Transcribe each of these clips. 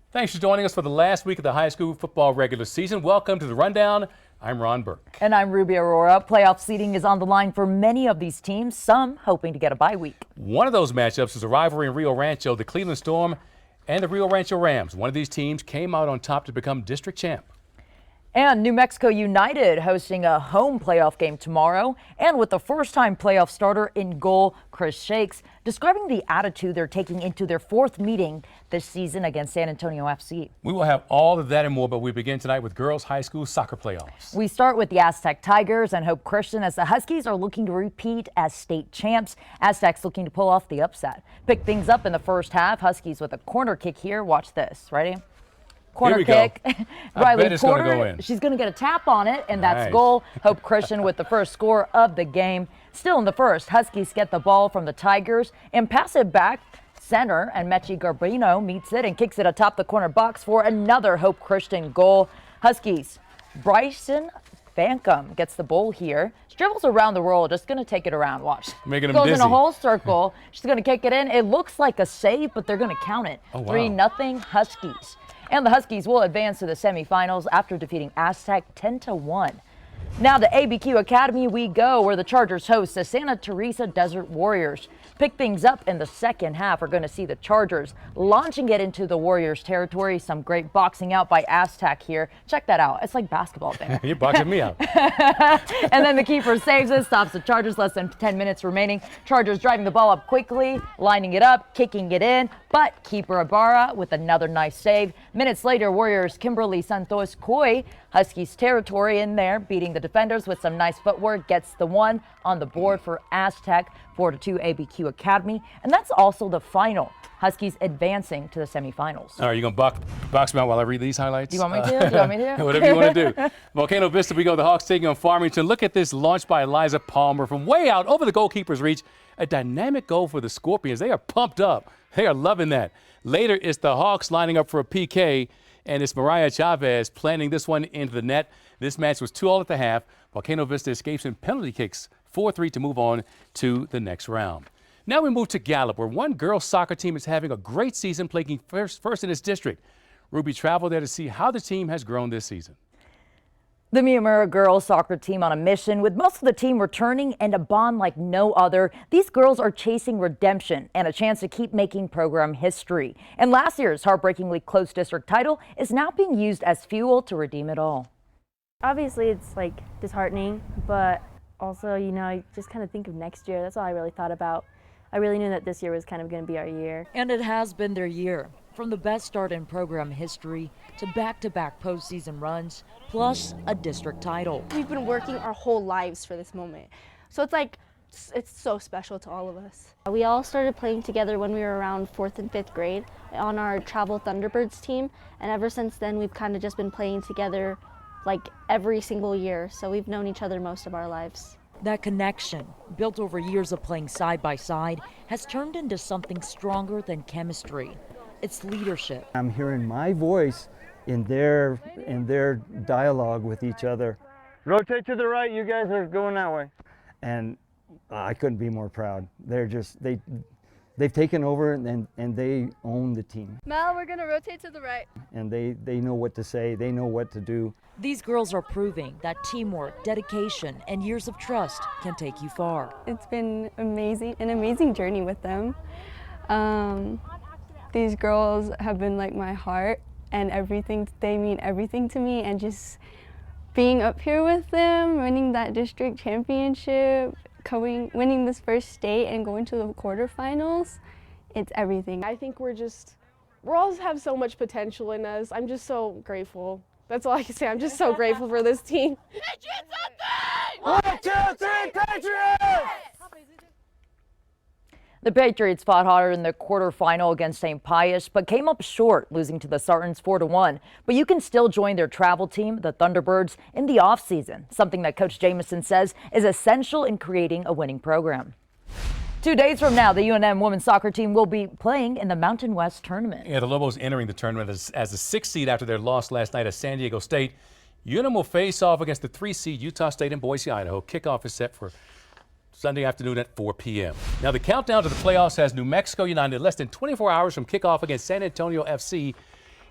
Thanks for joining us for the last week of the high school football regular season. Welcome to the Rundown. I'm Ron Burke. And I'm Ruby Aurora. Playoff seeding is on the line for many of these teams, some hoping to get a bye week. One of those matchups is a rivalry in Rio Rancho, the Cleveland Storm and the Rio Rancho Rams. One of these teams came out on top to become district champ. And New Mexico United hosting a home playoff game tomorrow. And with the first-time playoff starter in goal, Chris Shakes, describing the attitude they're taking into their fourth meeting this season against San Antonio FC. We will have all of that and more, but we begin tonight with girls high school soccer playoffs. We start with the Aztec Tigers and Hope Christian as the Huskies are looking to repeat as state champs. Aztecs looking to pull off the upset. Pick things up in the first half. Huskies with a corner kick here. Watch this. Ready? Corner kick. Riley Porter, go in. She's going to get a tap on it, and that's Nice. goal. Hope Christian with the first score of the game. Still in the first, Huskies get the ball from the Tigers and pass it back center, and Mechi Garbino meets it and kicks it atop the corner box for another Hope Christian goal. Huskies, Bryson Bankum gets the ball here. She dribbles around the roll, just going to take it around. Watch. Making them Goes dizzy. in a whole circle. She's going to kick it in. It looks like a save, but they're going to count it. Oh, wow. 3-0 Huskies. And the Huskies will advance to the semifinals after defeating Aztec 10-1. Now to ABQ Academy we go, where the Chargers host the Santa Teresa Desert Warriors. Pick things up in the second half. We're going to see the Chargers launching it into the Warriors territory. Some great boxing out by Aztec here. Check that out. It's like basketball there. You're boxing me out. And then the keeper saves it, stops the Chargers, less than 10 minutes remaining. Chargers driving the ball up quickly, lining it up, kicking it in, but keeper Ibarra with another nice save. Minutes later, Warriors Kimberly Santos Coy, Huskies territory in there, beating the defenders with some nice footwork, gets the one on the board for Aztec, 4-2 ABQ Academy. And that's also the final. Huskies advancing to the semifinals. All right, you going to box me out while I read these highlights? Do you want me to? Do you want me to? Whatever you want to do. Volcano Vista, we go. The Hawks taking on Farmington. Look at this launch by Eliza Palmer from way out over the goalkeeper's reach. A dynamic goal for the Scorpions. They are pumped up. They are loving that. Later, it's the Hawks lining up for a PK, and it's Mariah Chavez planting this one into the net. This match was 2-2 at the half. Volcano Vista escapes in penalty kicks, 4-3 to move on to the next round. Now we move to Gallup, where one girls soccer team is having a great season, playing first in its district. Ruby traveled there to see how the team has grown this season. The Miyamura girls soccer team on a mission, with most of the team returning and a bond like no other. These girls are chasing redemption and a chance to keep making program history. And last year's heartbreakingly close district title is now being used as fuel to redeem it all. Obviously, it's like disheartening, but also, you know, I just kind of think of next year. That's all I really thought about. I really knew that this year was kind of going to be our year. And it has been their year. From the best start in program history to back-to-back postseason runs, plus a district title. We've been working our whole lives for this moment. So it's like, it's so special to all of us. We all started playing together when we were around 4th and 5th grade on our Travel Thunderbirds team. And ever since then, we've kind of just been playing together like every single year. So we've known each other most of our lives. That connection, built over years of playing side by side, has turned into something stronger than chemistry. It's leadership. I'm hearing my voice in their dialogue with each other. Rotate to the right, you guys are going that way. And I couldn't be more proud. They've taken over and they own the team. Mel, we're gonna rotate to the right. And they know what to say, they know what to do. These girls are proving that teamwork, dedication, and years of trust can take you far. It's been amazing, an amazing journey with them. These girls have been like my heart and everything. They mean everything to me, and just being up here with them, winning that district championship, winning this first state and going to the quarterfinals, it's everything. I think we're all have so much potential in us. I'm just so grateful. That's all I can say. I'm just so grateful for this team. Patriots on 3! 1, 2, 3, Patriots! The Patriots fought harder in the quarterfinal against St. Pius, but came up short, losing to the Sartans 4-1. But you can still join their travel team, the Thunderbirds, in the offseason, something that Coach Jamison says is essential in creating a winning program. 2 days from now, the UNM women's soccer team will be playing in the Mountain West tournament. Yeah, the Lobos entering the tournament as the 6th seed after their loss last night at San Diego State. UNM will face off against the 3 seed Utah State in Boise, Idaho. Kickoff is set for Sunday afternoon at 4 p.m. Now, the countdown to the playoffs has New Mexico United less than 24 hours from kickoff against San Antonio FC.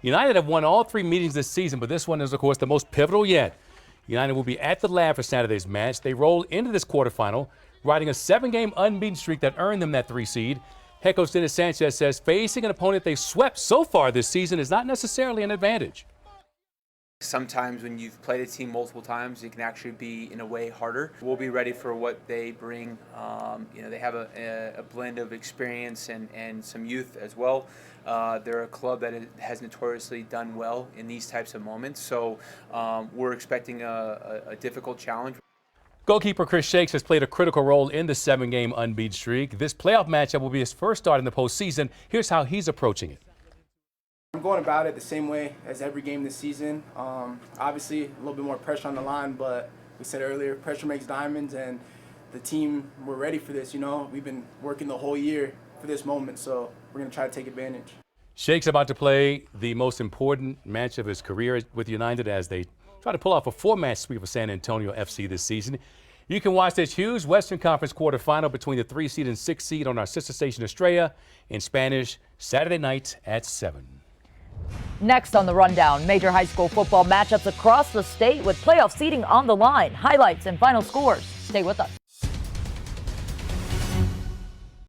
United have won all 3 meetings this season, but this one is, of course, the most pivotal yet. United will be at the Lab for Saturday's match. They roll into this quarterfinal, riding a 7-game unbeaten streak that earned them that 3 seed. Head coach Dennis Sanchez says facing an opponent they swept so far this season is not necessarily an advantage. Sometimes when you've played a team multiple times, it can actually be, in a way, harder. We'll be ready for what they bring. They have a blend of experience and some youth as well. They're a club that has notoriously done well in these types of moments, so we're expecting a difficult challenge. Goalkeeper Chris Shakes has played a critical role in the 7-game unbeaten streak. This playoff matchup will be his first start in the postseason. Here's how he's approaching it. I'm going about it the same way as every game this season. Obviously, a little bit more pressure on the line, but we said earlier, pressure makes diamonds, and the team, we're ready for this. We've been working the whole year for this moment, so we're going to try to take advantage. Shakes about to play the most important match of his career with United as they try to pull off a 4-match sweep of San Antonio FC this season. You can watch this huge Western Conference quarterfinal between the 3 seed and 6 seed on our sister station Estrella in Spanish Saturday night at 7. Next on the rundown, major high school football matchups across the state with playoff seeding on the line. Highlights and final scores. Stay with us.